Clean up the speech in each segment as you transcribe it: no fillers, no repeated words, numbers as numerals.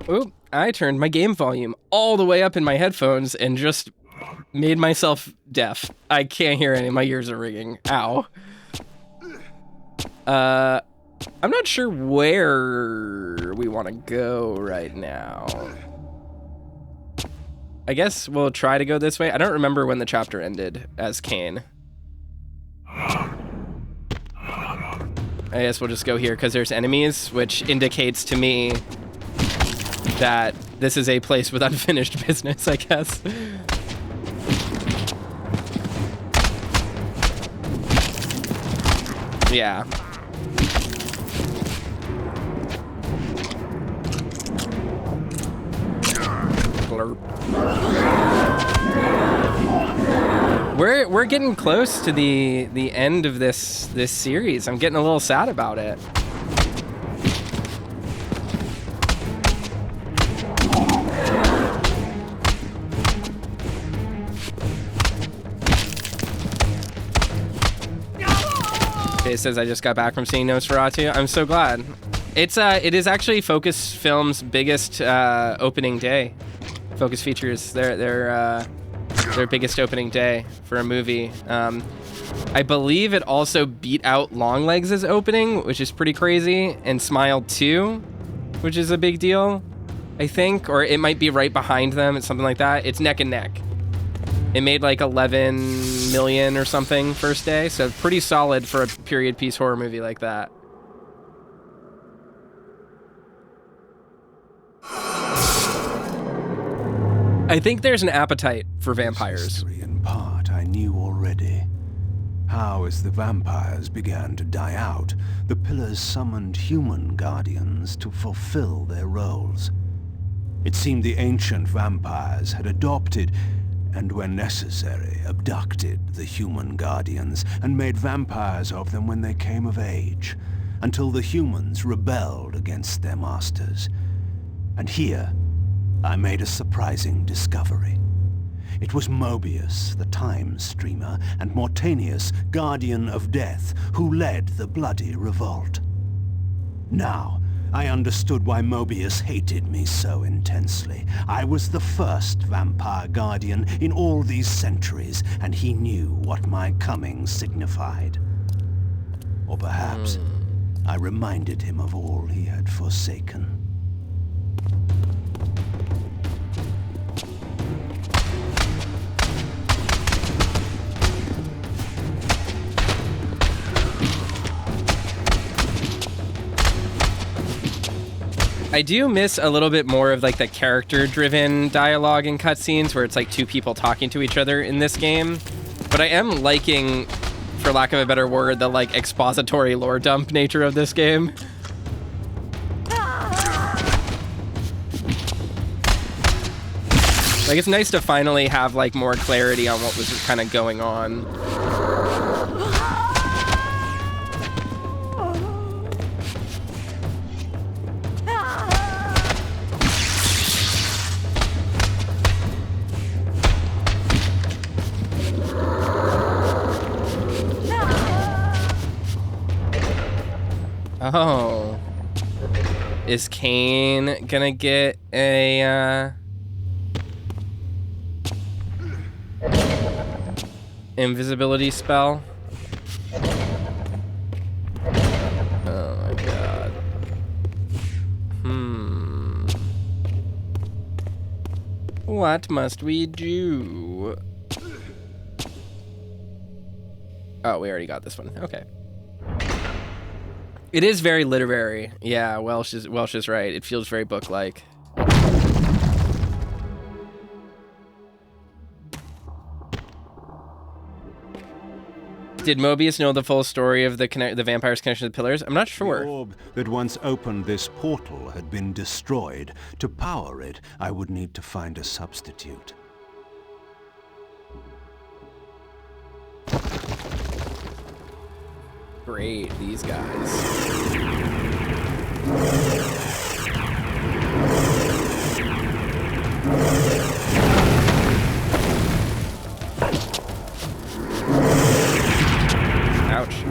Oop, I turned my game volume all the way up in my headphones and just made myself deaf. I can't hear any. My ears are ringing. Ow. I'm not sure where we want to go right now. I guess we'll try to go this way. I don't remember when the chapter ended as Kain. I guess we'll just go here because there's enemies, which indicates to me that this is a place with unfinished business, I guess. Yeah. We're getting close to the end of this series. I'm getting a little sad about it. It says I just got back from seeing Nosferatu. I'm so glad. It is actually Focus Films' biggest opening day. Focus Features their biggest opening day for a movie. I believe it also beat out Longlegs' opening, which is pretty crazy, and Smile 2, which is a big deal, I think, or it might be right behind them. It's something like that. It's neck and neck. It made like 11 million or something first day, so pretty solid for a period piece horror movie like that. I think there's an appetite for vampires. History in part I knew already. How, as the vampires began to die out, the pillars summoned human guardians to fulfill their roles. It seemed the ancient vampires had adopted, and when necessary, abducted the human guardians and made vampires of them when they came of age, until the humans rebelled against their masters. And here, I made a surprising discovery. It was Moebius, the Time Streamer, and Mortanius, Guardian of Death, who led the bloody revolt. Now, I understood why Moebius hated me so intensely. I was the first vampire guardian in all these centuries, and he knew what my coming signified. Or perhaps I reminded him of all he had forsaken. I do miss a little bit more of like the character-driven dialogue and cutscenes where it's like two people talking to each other in this game. But I am liking, for lack of a better word, the like expository lore dump nature of this game. Like, it's nice to finally have like more clarity on what was kind of going on. Oh, is Kain gonna get a invisibility spell? Oh my god. What must we do? Oh, we already got this one. Okay. It is very literary. Yeah, Welsh is right. It feels very book-like. Did Moebius know the full story of the vampire's connection to the pillars? I'm not sure. The orb that once opened this portal had been destroyed. To power it, I would need to find a substitute. Great, these guys. Ouch.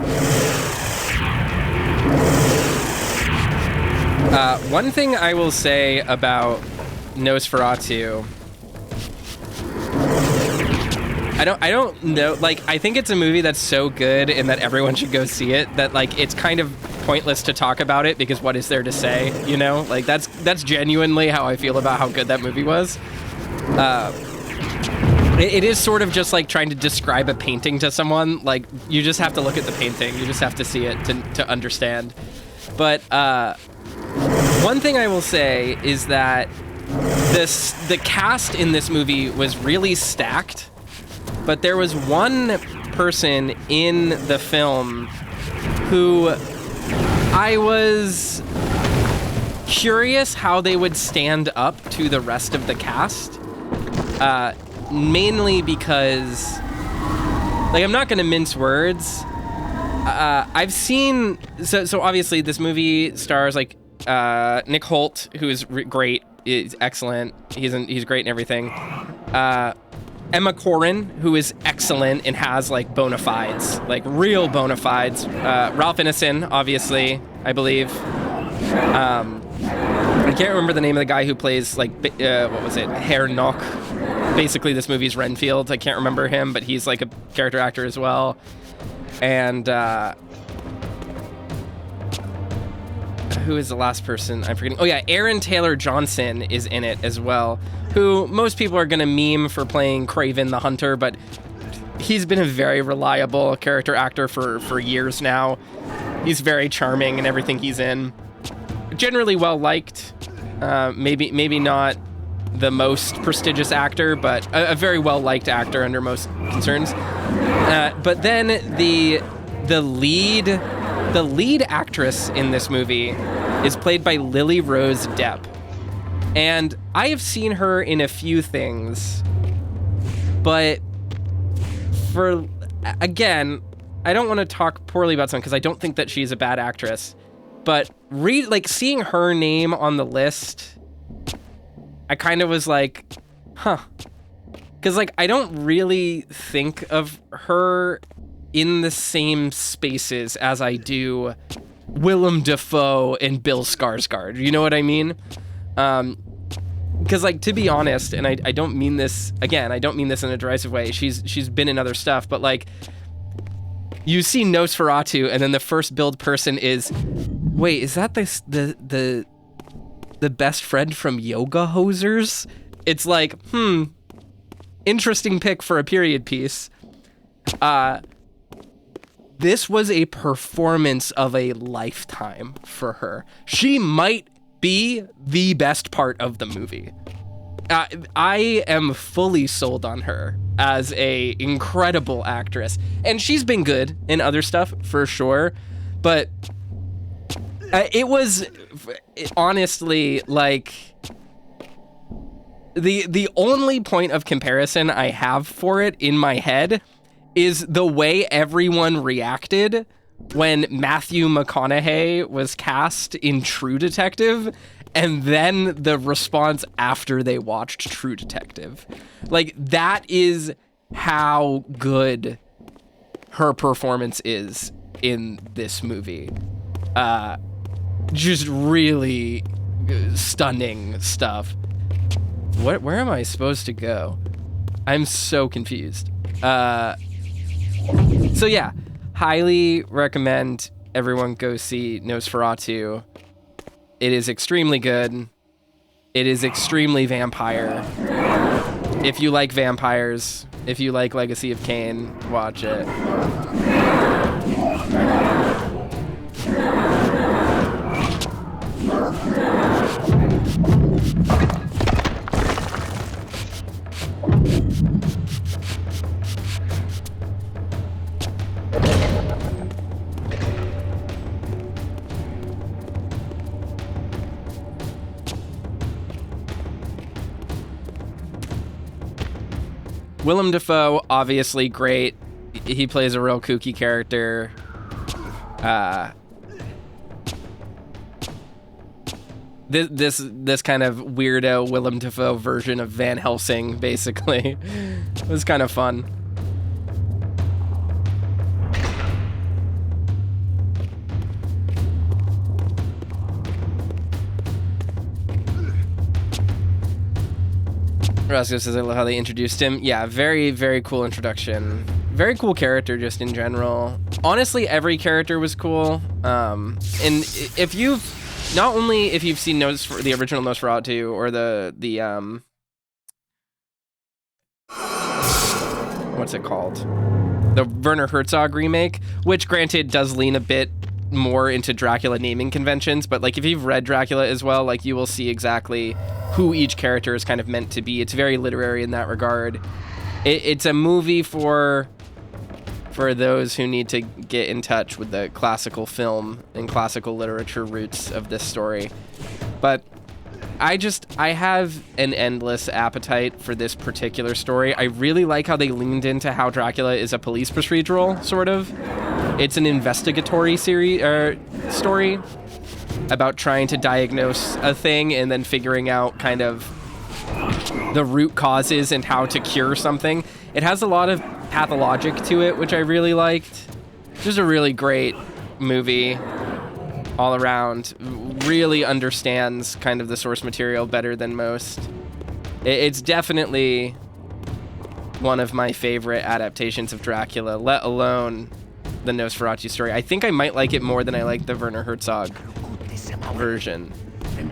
One thing I will say about Nosferatu, I don't know, like, I think it's a movie that's so good and that everyone should go see it that, like, it's kind of pointless to talk about it because what is there to say, you know? Like, that's genuinely how I feel about how good that movie was. It is sort of just like trying to describe a painting to someone. Like, you just have to look at the painting. You just have to see it to understand. But one thing I will say is that the cast in this movie was really stacked, but there was one person in the film who I was curious how they would stand up to the rest of the cast. Mainly because, like, I'm not going to mince words. I've seen, so obviously this movie stars, like, Nick Holt, who is great, is excellent. He's great and everything. Emma Corrin, who is excellent and has, like, bona fides, like, real bona fides. Ralph Ineson, obviously, I believe. I can't remember the name of the guy who plays, like, what was it, Herr Nock. Basically, this movie's Renfield. I can't remember him, but he's, like, a character actor as well. And, who is the last person? I'm forgetting. Oh, yeah, Aaron Taylor Johnson is in it as well, who most people are going to meme for playing Kraven the Hunter, but he's been a very reliable character actor for years now. He's very charming in everything he's in. Generally well-liked. Maybe not the most prestigious actor, but a very well-liked actor under most concerns. But then the lead actress in this movie is played by Lily Rose Depp. And I have seen her in a few things, but again, I don't want to talk poorly about someone because I don't think that she's a bad actress, but seeing her name on the list, I kind of was like, huh. Because, like, I don't really think of her in the same spaces as I do Willem Dafoe and Bill Skarsgård. You know what I mean? Because, like, to be honest, and I don't mean this, again, I don't mean this in a derisive way. She's been in other stuff, but, like, you see Nosferatu, and then the first build person is, wait, is that the best friend from Yoga Hosers? It's like, interesting pick for a period piece. This was a performance of a lifetime for her. She might be the best part of the movie. I am fully sold on her as a incredible actress. And she's been good in other stuff, for sure. But it was honestly, like, the only point of comparison I have for it in my head is the way everyone reacted when Matthew McConaughey was cast in True Detective, and then the response after they watched True Detective. Like, that is how good her performance is in this movie. Just really stunning stuff. Where am I supposed to go? I'm so confused. So yeah, highly recommend everyone go see Nosferatu. It is extremely good. It is extremely vampire. If you like vampires, if you like Legacy of Kain, watch it. Willem Dafoe, obviously great. He plays a real kooky character. This kind of weirdo Willem Dafoe version of Van Helsing, basically. It was kind of fun. Roscoe says, I love how they introduced him. Yeah, very, very cool introduction. Very cool character just in general. Honestly, every character was cool. And if you've, not only if you've seen the original Nosferatu or the what's it called? The Werner Herzog remake, which granted does lean a bit more into Dracula naming conventions, but like if you've read Dracula as well, like you will see exactly who each character is kind of meant to be. It's very literary in that regard. It's a movie for those who need to get in touch with the classical film and classical literature roots of this story. But I have an endless appetite for this particular story. I really like how they leaned into how Dracula is a police procedural, sort of. It's an investigatory story about trying to diagnose a thing and then figuring out kind of the root causes and how to cure something. It has a lot of pathologic to it, which I really liked. Just a really great movie all around. Really understands kind of the source material better than most. It's definitely one of my favorite adaptations of Dracula, let alone the Nosferatu story. I think I might like it more than I like the Werner Herzog version.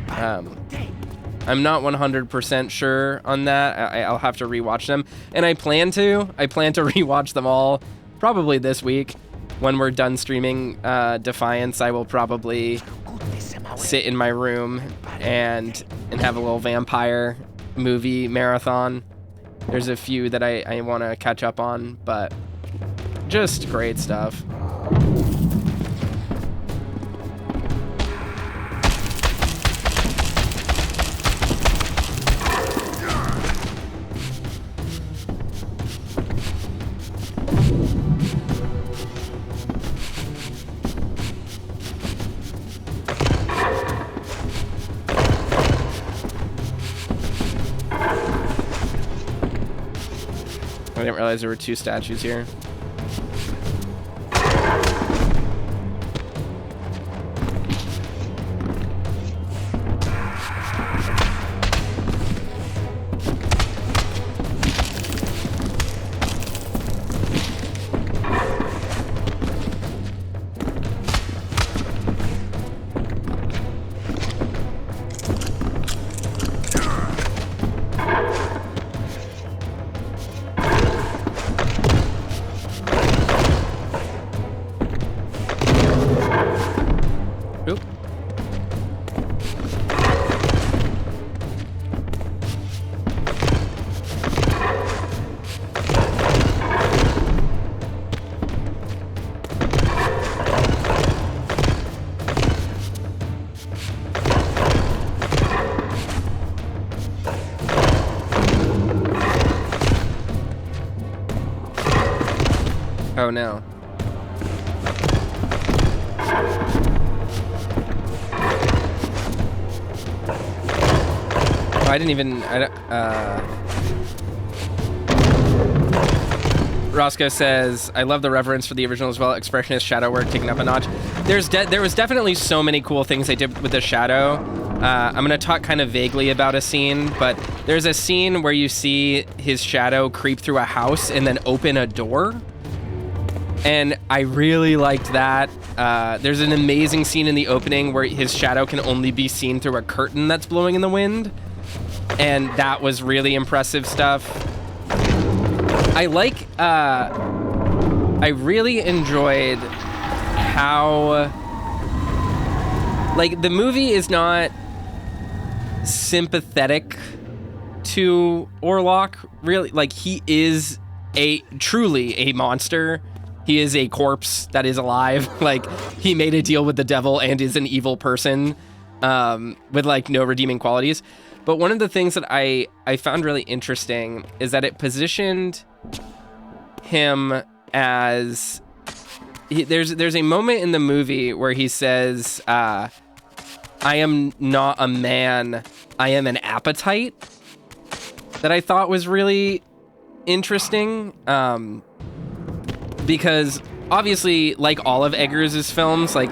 I'm not 100% sure on that. I'll have to rewatch them, and I plan to rewatch them all probably this week. When we're done streaming Defiance, I will probably sit in my room and have a little vampire movie marathon. There's a few that I want to catch up on, but just great stuff. I didn't realize there were two statues here. Oh no. Oh, I didn't even. Roscoe says, I love the reverence for the original as well. Expressionist shadow work taken up a notch. There was definitely so many cool things they did with the shadow. I'm going to talk kind of vaguely about a scene, but there's a scene where you see his shadow creep through a house and then open a door. And I really liked that. There's an amazing scene in the opening where his shadow can only be seen through a curtain that's blowing in the wind. And that was really impressive stuff. I really enjoyed how, like, the movie is not sympathetic to Orlok, really. Like, he is truly a monster. He is a corpse that is alive. Like, he made a deal with the devil and is an evil person with, like, no redeeming qualities. But one of the things that I found really interesting is that it positioned him as... There's a moment in the movie where he says, I am not a man, I am an appetite, that I thought was really interesting. Because obviously, like all of Eggers' films, like,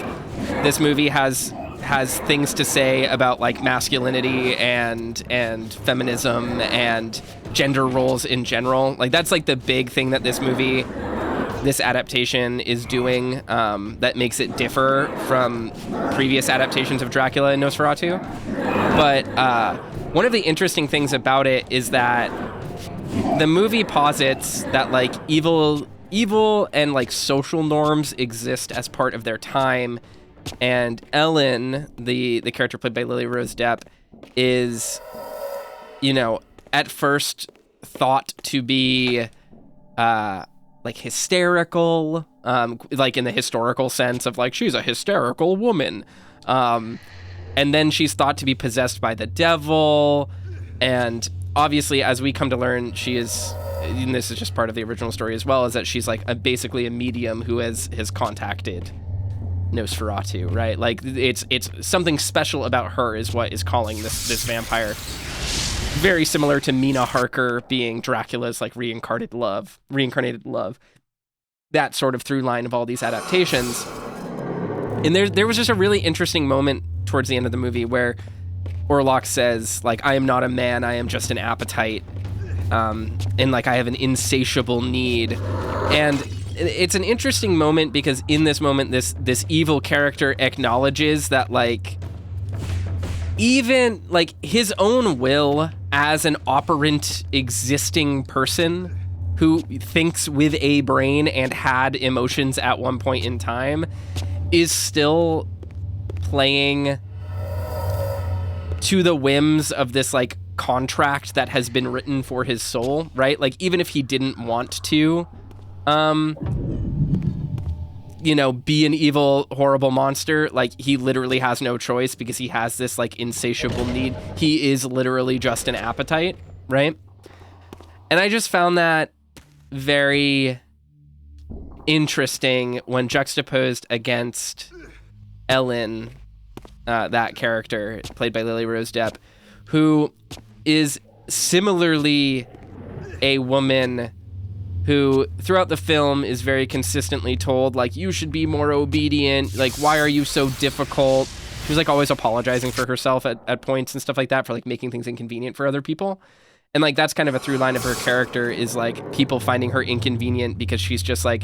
this movie has has things to say about like masculinity and feminism and gender roles in general. Like that's like the big thing that this adaptation is doing, that makes it differ from previous adaptations of Dracula and Nosferatu. But one of the interesting things about it is that the movie posits that like evil and like social norms exist as part of their time, and Ellen, the character played by Lily Rose Depp, is, you know, at first thought to be like hysterical, like in the historical sense of like she's a hysterical woman, and then she's thought to be possessed by the devil, and obviously as we come to learn, she is, and this is just part of the original story as well, is that she's like basically a medium who has contacted Nosferatu, right? Like it's something special about her is what is calling this vampire. Very similar to Mina Harker being Dracula's like reincarnated love. That sort of through line of all these adaptations. And there was just a really interesting moment towards the end of the movie where Orlok says, like, I am not a man, I am just an appetite. And like I have an insatiable need. And it's an interesting moment because in this moment, this evil character acknowledges that like even like his own will as an operant existing person who thinks with a brain and had emotions at one point in time is still playing to the whims of this like contract that has been written for his soul, right? Like even if he didn't want to you know, be an evil, horrible monster, like he literally has no choice because he has this like insatiable need. He is literally just an appetite, right? And I just found that very interesting when juxtaposed against Ellen, that character played by Lily Rose Depp, who is similarly a woman who throughout the film is very consistently told, like, you should be more obedient, like, why are you so difficult? She was like always apologizing for herself at points and stuff like that for like making things inconvenient for other people. And like that's kind of a through line of her character is like people finding her inconvenient because she's just like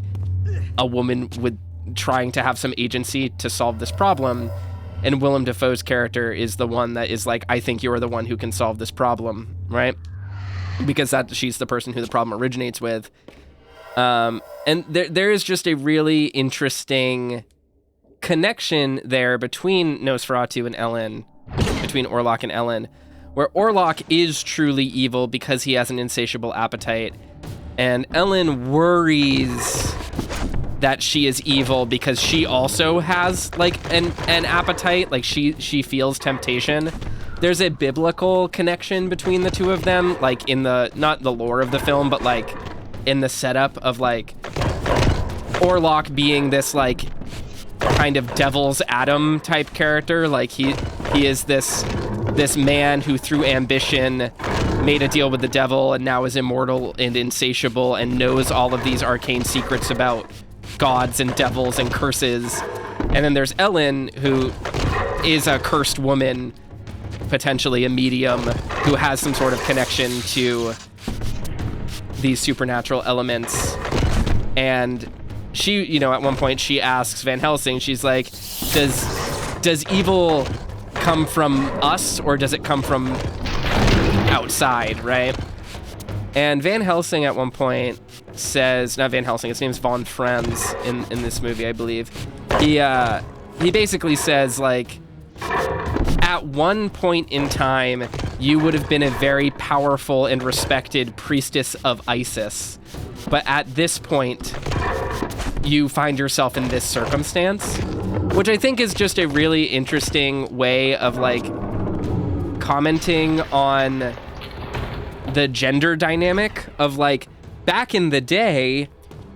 a woman with trying to have some agency to solve this problem. And Willem Dafoe's character is the one that is like, I think you are the one who can solve this problem, right? Because she's the person who the problem originates with. And there is just a really interesting connection there between Nosferatu and Ellen, between Orlok and Ellen, where Orlok is truly evil because he has an insatiable appetite, and Ellen worries that she is evil because she also has like an appetite, like she feels temptation. There's a biblical connection between the two of them, like in the, not the lore of the film, but like in the setup of like Orlok being this like kind of devil's Adam type character. Like he is this man who through ambition made a deal with the devil and now is immortal and insatiable and knows all of these arcane secrets about gods and devils and curses. And then there's Ellen, who is a cursed woman, potentially a medium, who has some sort of connection to these supernatural elements. And she, you know, at one point she asks Van Helsing, she's like, does evil come from us or does it come from outside, right? And Van Helsing at one point says, not Van Helsing, his name's Von Franz in this movie, I believe. He basically says, like, at one point in time, you would have been a very powerful and respected priestess of Isis. But at this point, you find yourself in this circumstance, which I think is just a really interesting way of, like, commenting on the gender dynamic of, like, back in the day,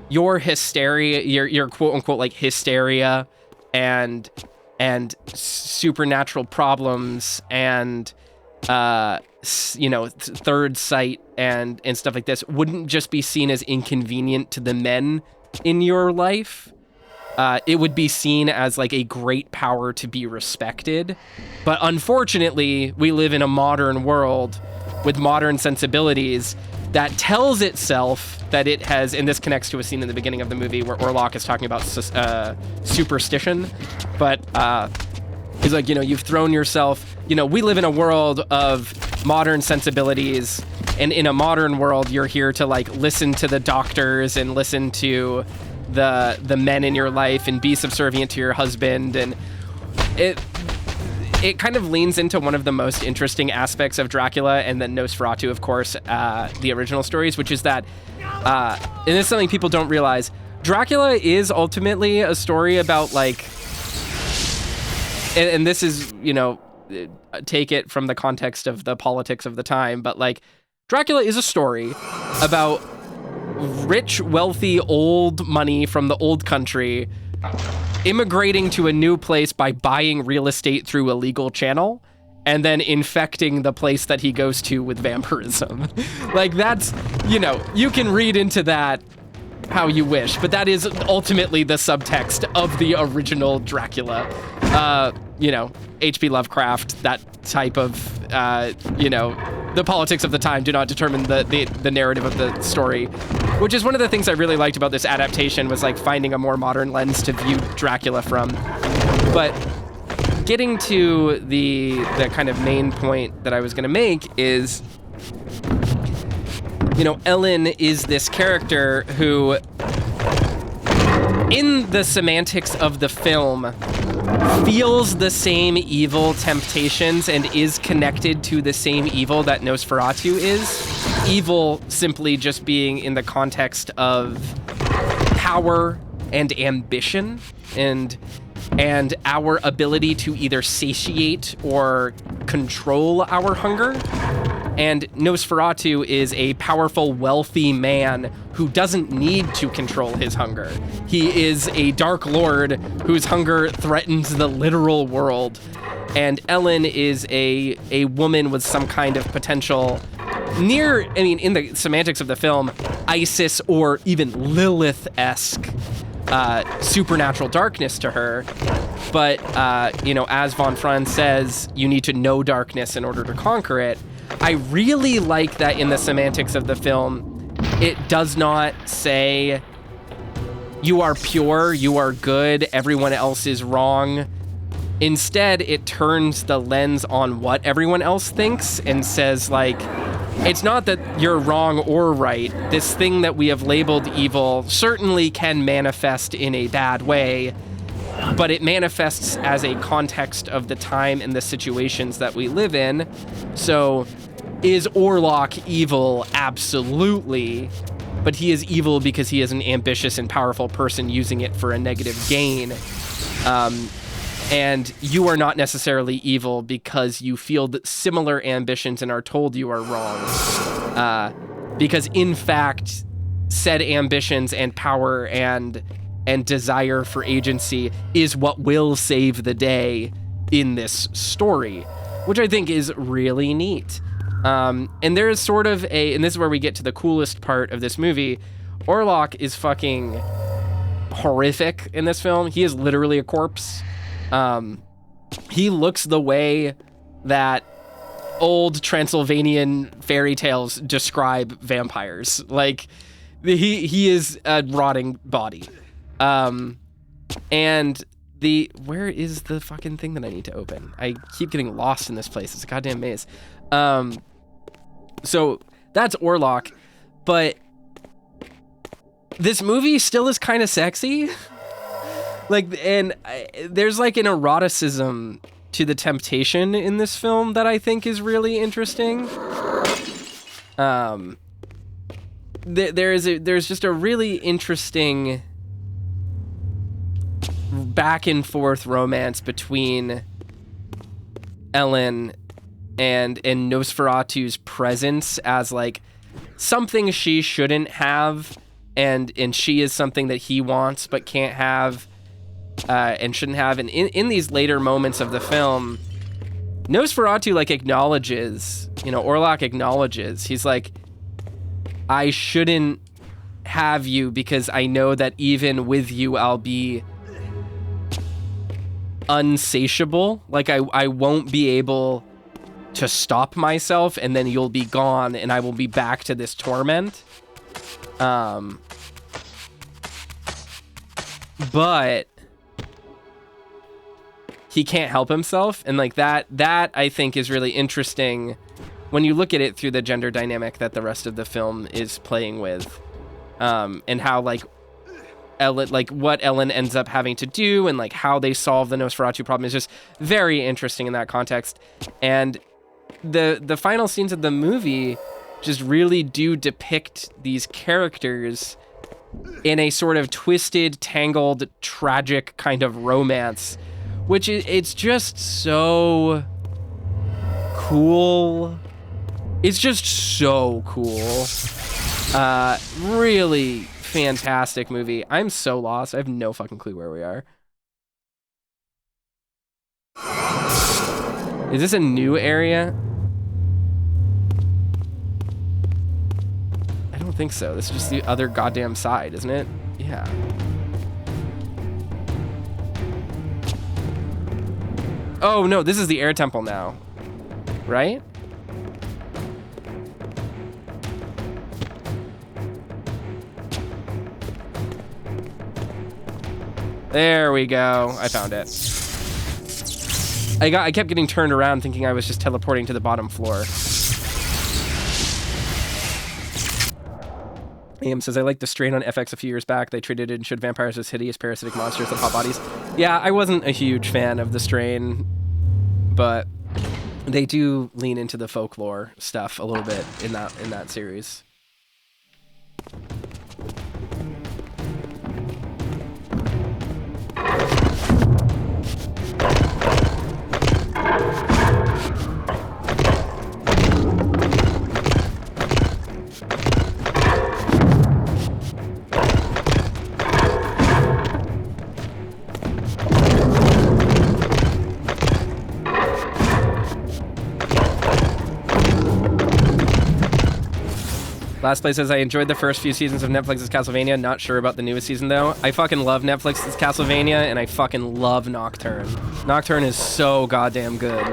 your hysteria, your quote unquote like hysteria and supernatural problems and you know, third sight and stuff like this wouldn't just be seen as inconvenient to the men in your life. it would be seen as like a great power to be respected. But unfortunately, we live in a modern world with modern sensibilities that tells itself that it has, and this connects to a scene in the beginning of the movie where Orlok is talking about superstition, but he's like, you've thrown yourself, we live in a world of modern sensibilities, and in a modern world, you're here to like listen to the doctors and listen to the men in your life and be subservient to your husband. And it kind of leans into one of the most interesting aspects of Dracula and then Nosferatu, of course, the original stories, which is that, and this is something people don't realize, Dracula is ultimately a story about like, and this is, take it from the context of the politics of the time, but like Dracula is a story about rich, wealthy, old money from the old country immigrating to a new place by buying real estate through a legal channel and then infecting the place that he goes to with vampirism. Like that's, you can read into that how you wish, but that is ultimately the subtext of the original Dracula. H.P. Lovecraft, that type of, the politics of the time do not determine the narrative of the story, which is one of the things I really liked about this adaptation was like finding a more modern lens to view Dracula from. But getting to the kind of main point that I was going to make is, Ellen is this character who, in the semantics of the film, feels the same evil temptations and is connected to the same evil that Nosferatu is. Evil simply just being in the context of power and ambition and our ability to either satiate or control our hunger. And Nosferatu is a powerful, wealthy man who doesn't need to control his hunger. He is a dark lord whose hunger threatens the literal world. And Ellen is a woman with some kind of potential in the semantics of the film, Isis or even Lilith-esque supernatural darkness to her. But, as Von Franz says, you need to know darkness in order to conquer it. I really like that in the semantics of the film, it does not say you are pure, you are good, everyone else is wrong. Instead, it turns the lens on what everyone else thinks and says, like, it's not that you're wrong or right. This thing that we have labeled evil certainly can manifest in a bad way, but it manifests as a context of the time and the situations that we live in. So, is Orlok evil? Absolutely. But he is evil because he is an ambitious and powerful person using it for a negative gain. And you are not necessarily evil because you feel similar ambitions and are told you are wrong. Because in fact, said ambitions and power and desire for agency is what will save the day in this story, which I think is really neat. And there is sort of and this is where we get to the coolest part of this movie. Orlok is fucking horrific in this film. He is literally a corpse. He looks the way that old Transylvanian fairy tales describe vampires. Like, he is a rotting body. And where is the fucking thing that I need to open? I keep getting lost in this place. It's a goddamn maze. So that's Orlok, but this movie still is kind of sexy. There's like an eroticism to the temptation in this film that I think is really interesting. There's just a really interesting back and forth romance between Ellen and Nosferatu's presence as like something she shouldn't have, and she is something that he wants but can't have, and shouldn't have. And in these later moments of the film, Nosferatu like acknowledges, Orlok acknowledges, he's like, I shouldn't have you because I know that even with you I'll be unsatiable. Like I won't be able to stop myself, and then you'll be gone and I will be back to this torment. But he can't help himself, and like that I think is really interesting when you look at it through the gender dynamic that the rest of the film is playing with, and how like Ellen, like what Ellen ends up having to do, and like how they solve the Nosferatu problem is just very interesting in that context. And the final scenes of the movie just really do depict these characters in a sort of twisted, tangled, tragic kind of romance, which it's just so cool. It's just so cool. Really fantastic movie. I'm so lost. I have no fucking clue where we are. Is this a new area? I don't think so. This is just the other goddamn side, isn't it? Yeah. Oh no, this is the air temple now. Right? There we go. I found it. I kept getting turned around thinking I was just teleporting to the bottom floor. Liam says, I liked the strain on FX a few years back. They treated it and showed vampires as hideous parasitic monsters with hot bodies. Yeah, I wasn't a huge fan of the strain, but they do lean into the folklore stuff a little bit in that series. Last place says, I enjoyed the first few seasons of Netflix's Castlevania. Not sure about the newest season, though. I fucking love Netflix's Castlevania, and I fucking love Nocturne. Nocturne is so goddamn good.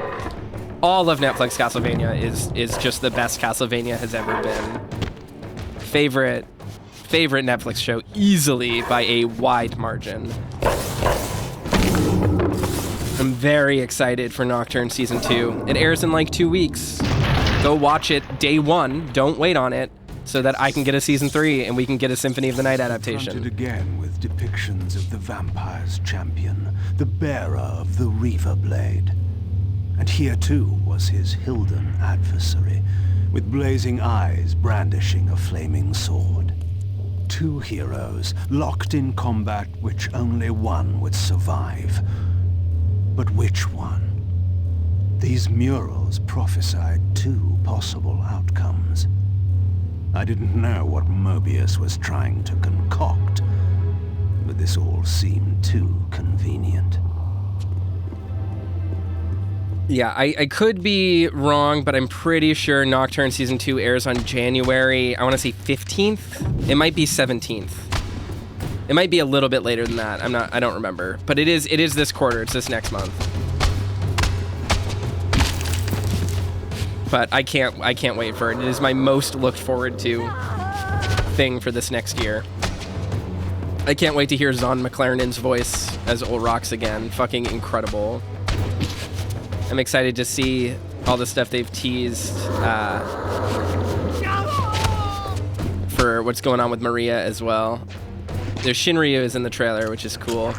All of Netflix Castlevania is just the best Castlevania has ever been. Favorite Netflix show, easily by a wide margin. I'm very excited for Nocturne Season 2. It airs in like 2 weeks. Go watch it day one. Don't wait on it, so that I can get a Season 3 and we can get a Symphony of the Night adaptation. Fronted again with depictions of the vampire's champion, the bearer of the Reaver blade. And here too was his Hilden adversary, with blazing eyes brandishing a flaming sword. Two heroes locked in combat which only one would survive. But which one? These murals prophesied two possible outcomes. I didn't know what Moebius was trying to concoct, but this all seemed too convenient. Yeah, I could be wrong, but I'm pretty sure Nocturne Season 2 airs on January, I want to say 15th? It might be 17th. It might be a little bit later than that. I don't remember. But it is this quarter. It's this next month. But I can't wait for it. It is my most looked forward to thing for this next year. I can't wait to hear Zon McLaren's voice as Ulrox again. Fucking incredible. I'm excited to see all the stuff they've teased for what's going on with Maria as well. There's Shinryu is in the trailer, which is cool.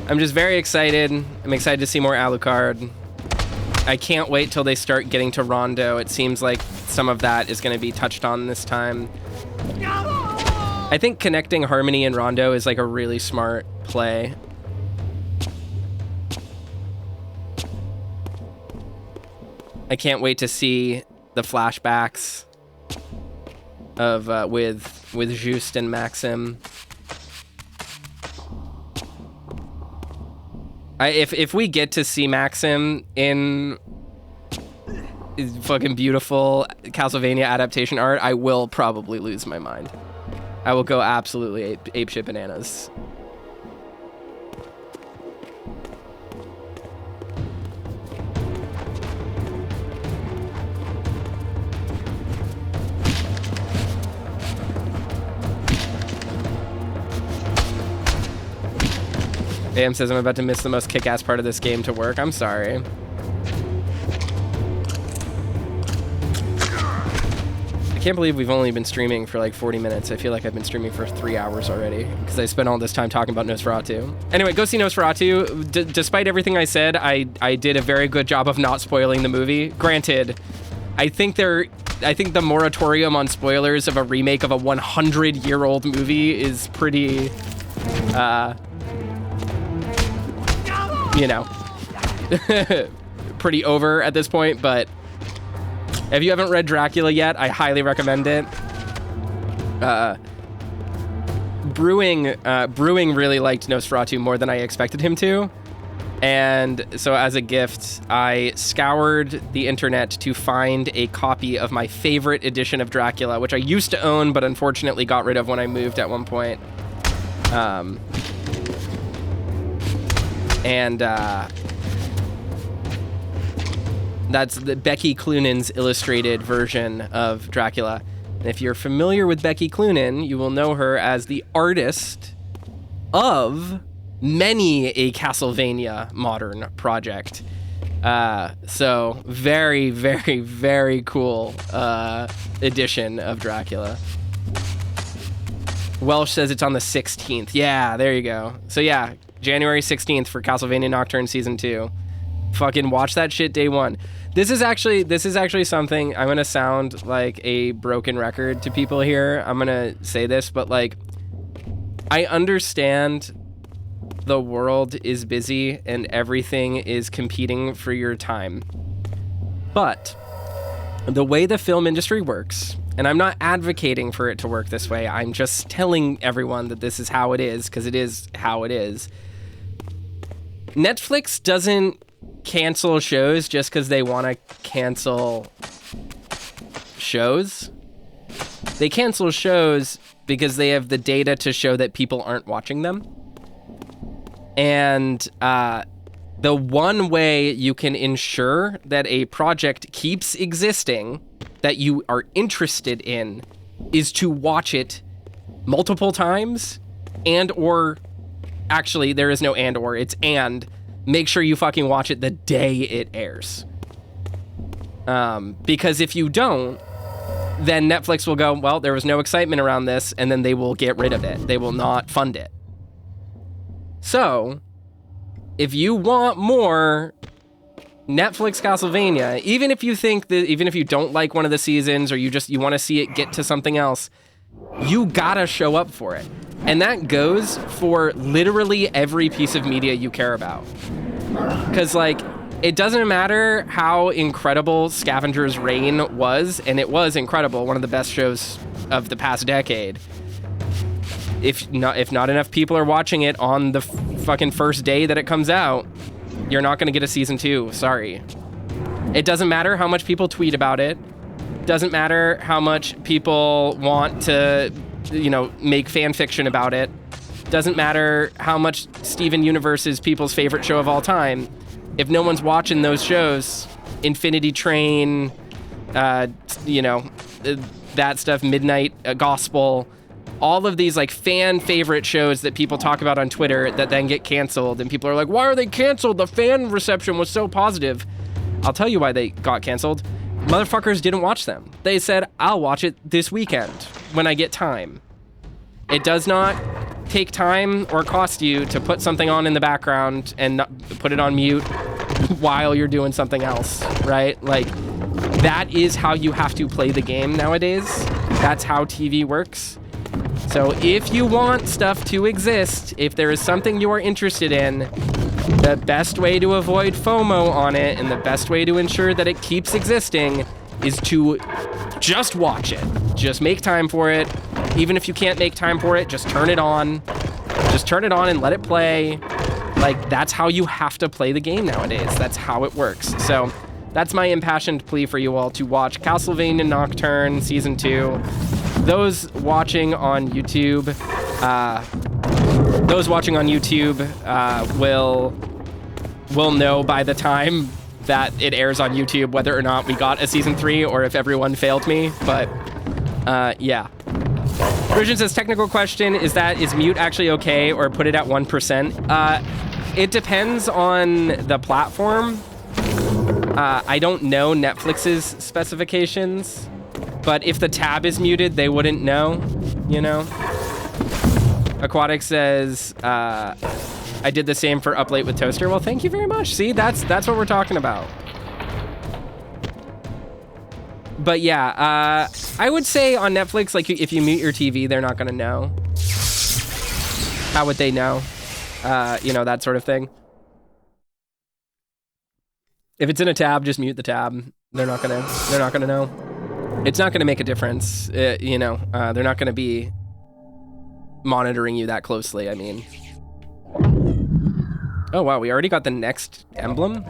I'm just very excited. I'm excited to see more Alucard. I can't wait till they start getting to Rondo. It seems like some of that is going to be touched on this time. I think connecting Harmony and Rondo is like a really smart play. I can't wait to see the flashbacks of with Juste and Maxim. If we get to see Maxim in fucking beautiful Castlevania adaptation art, I will probably lose my mind. I will go absolutely apeshit bananas. AM says, I'm about to miss the most kick-ass part of this game to work. I'm sorry. I can't believe we've only been streaming for like 40 minutes. I feel like I've been streaming for 3 hours already because I spent all this time talking about Nosferatu. Anyway, go see Nosferatu. Despite everything I said, I did a very good job of not spoiling the movie. Granted, I think the moratorium on spoilers of a remake of a 100-year-old movie is pretty, you know, pretty over at this point, but if you haven't read Dracula yet, I highly recommend it. Brewing really liked Nosferatu more than I expected him to. And so as a gift, I scoured the internet to find a copy of my favorite edition of Dracula, which I used to own, but unfortunately got rid of when I moved at one point. That's the Becky Cloonan's illustrated version of Dracula. And if you're familiar with Becky Cloonan, you will know her as the artist of many a Castlevania modern project. So very, very, very cool edition of Dracula. Welsh says it's on the 16th. Yeah, there you go. So yeah, January 16th for Castlevania Nocturne Season 2. Fucking watch that shit day one. This is actually something, I'm gonna sound like a broken record to people here. I'm gonna say this, but like, I understand the world is busy and everything is competing for your time. But the way the film industry works, and I'm not advocating for it to work this way, I'm just telling everyone that this is how it is, because it is how it is. Netflix doesn't cancel shows just because they want to cancel shows. They cancel shows because they have the data to show that people aren't watching them. And the one way you can ensure that a project keeps existing that you are interested in is to watch it multiple times, and or actually there is no and or, it's and make sure you fucking watch it the day it airs. Because if you don't, then Netflix will go, well, there was no excitement around this, and then they will get rid of it. They will not fund it. So, if you want more Netflix Castlevania, even if you don't like one of the seasons, or you want to see it get to something else, you gotta show up for it. And that goes for literally every piece of media you care about. Because, like, it doesn't matter how incredible Scavenger's Reign was, and it was incredible, one of the best shows of the past decade. If not enough people are watching it on the fucking first day that it comes out, you're not going to get a season 2. Sorry. It doesn't matter how much people tweet about it. Doesn't matter how much people want to, make fan fiction about it. Doesn't matter how much Steven Universe is people's favorite show of all time. If no one's watching those shows, Infinity Train, that stuff, Midnight Gospel, all of these like fan favorite shows that people talk about on Twitter that then get canceled, and people are like, why are they canceled? The fan reception was so positive. I'll tell you why they got canceled. Motherfuckers didn't watch them. They said, I'll watch it this weekend when I get time. It does not take time or cost you to put something on in the background and not put it on mute while you're doing something else, right? Like, that is how you have to play the game nowadays. That's how TV works. So if you want stuff to exist, if there is something you are interested in, the best way to avoid FOMO on it and the best way to ensure that it keeps existing is to just watch it. Just make time for it. Even if you can't make time for it, just turn it on. Just turn it on and let it play. Like, that's how you have to play the game nowadays. That's how it works. So that's my impassioned plea for you all to watch Castlevania Nocturne Season 2. Those watching on YouTube, will know by the time that it airs on YouTube whether or not we got a Season 3 or if everyone failed me. But yeah. Bridget says, technical question, is mute actually okay, or put it at 1%? It depends on the platform. I don't know Netflix's specifications, but if the tab is muted, they wouldn't know, you know? Aquatic says, I did the same for Up Late with Toaster. Well, thank you very much. See, that's what we're talking about. But yeah, I would say on Netflix, like if you mute your TV, they're not gonna know. How would they know? You know, that sort of thing. If it's in a tab, just mute the tab. They're not gonna know. It's not gonna make a difference. You know, they're not gonna be monitoring you that closely. I mean, oh wow, we already got the next emblem.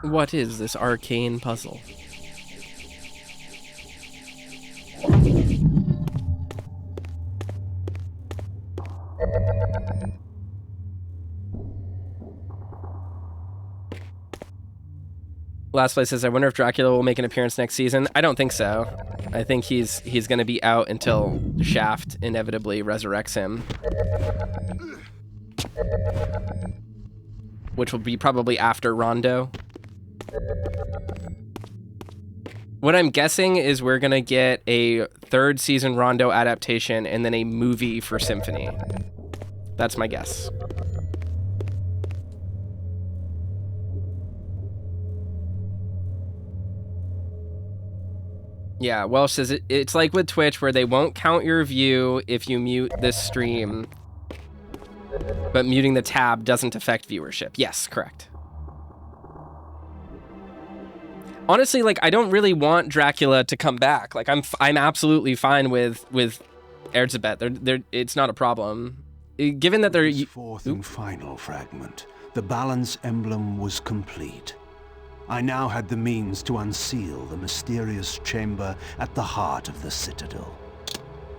What is this arcane puzzle? Last place says, I wonder if Dracula will make an appearance next season. I don't think so. I think he's going to be out until Shaft inevitably resurrects him. Which will be probably after Rondo. What I'm guessing is we're going to get a third season Rondo adaptation and then a movie for Symphony. That's my guess. Yeah, Welsh says it's like with Twitch where they won't count your view if you mute this stream, but muting the tab doesn't affect viewership. Yes, correct. Honestly, like, I don't really want Dracula to come back. Like, I'm absolutely fine with Erzsébet. It's not a problem. Given that they're... Fourth and final fragment. The balance emblem was complete. I now had the means to unseal the mysterious chamber at the heart of the Citadel.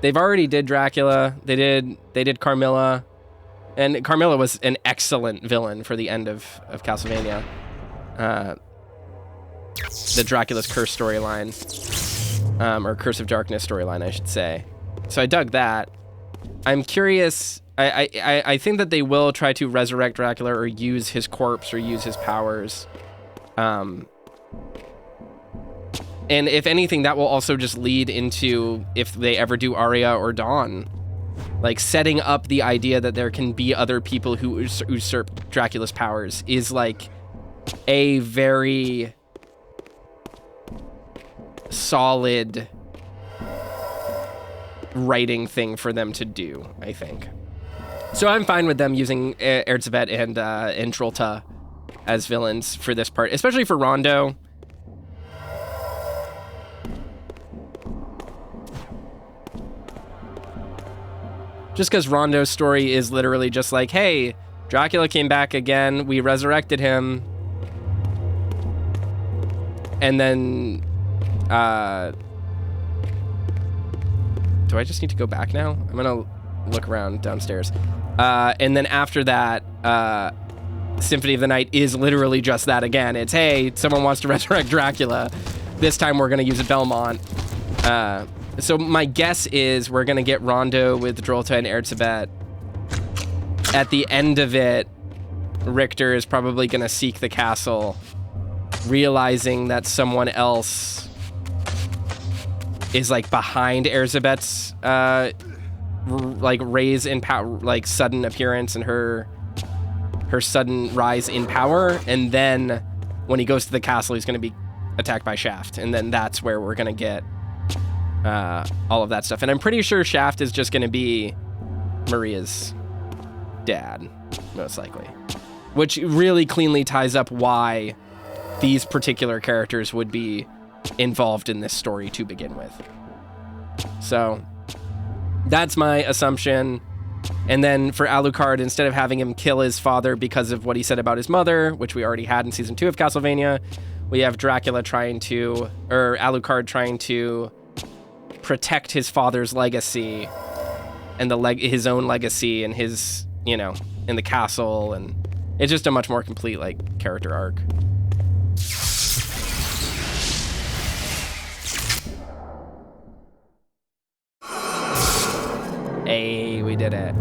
They've already did Dracula. They did Carmilla. And Carmilla was an excellent villain for the end of Castlevania. The Dracula's Curse storyline. Or Curse of Darkness storyline, I should say. So I dug that. I'm curious... I think that they will try to resurrect Dracula or use his corpse or use his powers. And if anything, that will also just lead into if they ever do Arya or Dawn, like setting up the idea that there can be other people who usurp Dracula's powers is like a very solid writing thing for them to do, I think. So I'm fine with them using Erzsébet and Trolta as villains for this part, especially for Rondo. Just because Rondo's story is literally just like, hey, Dracula came back again, we resurrected him, and then, do I just need to go back now? I'm gonna look around downstairs. And then after that, Symphony of the Night is literally just that again. It's, hey, someone wants to resurrect Dracula. This time we're going to use a Belmont. So my guess is we're going to get Rondo with Drolta and Erzsébet. At the end of it, Richter is probably going to seek the castle, realizing that someone else is like behind Erzsébet's like raise in power, like sudden appearance and her sudden rise in power, and then when he goes to the castle he's going to be attacked by Shaft, and then that's where we're going to get all of that stuff. And I'm pretty sure Shaft is just going to be Maria's dad, most likely, which really cleanly ties up why these particular characters would be involved in this story to begin with. So that's my assumption. And then for Alucard, instead of having him kill his father because of what he said about his mother, which we already had in season 2 of Castlevania, We have Dracula Alucard trying to protect his father's legacy and his own legacy and his, you know, in the castle, and it's just a much more complete like character arc. Hey, we did it.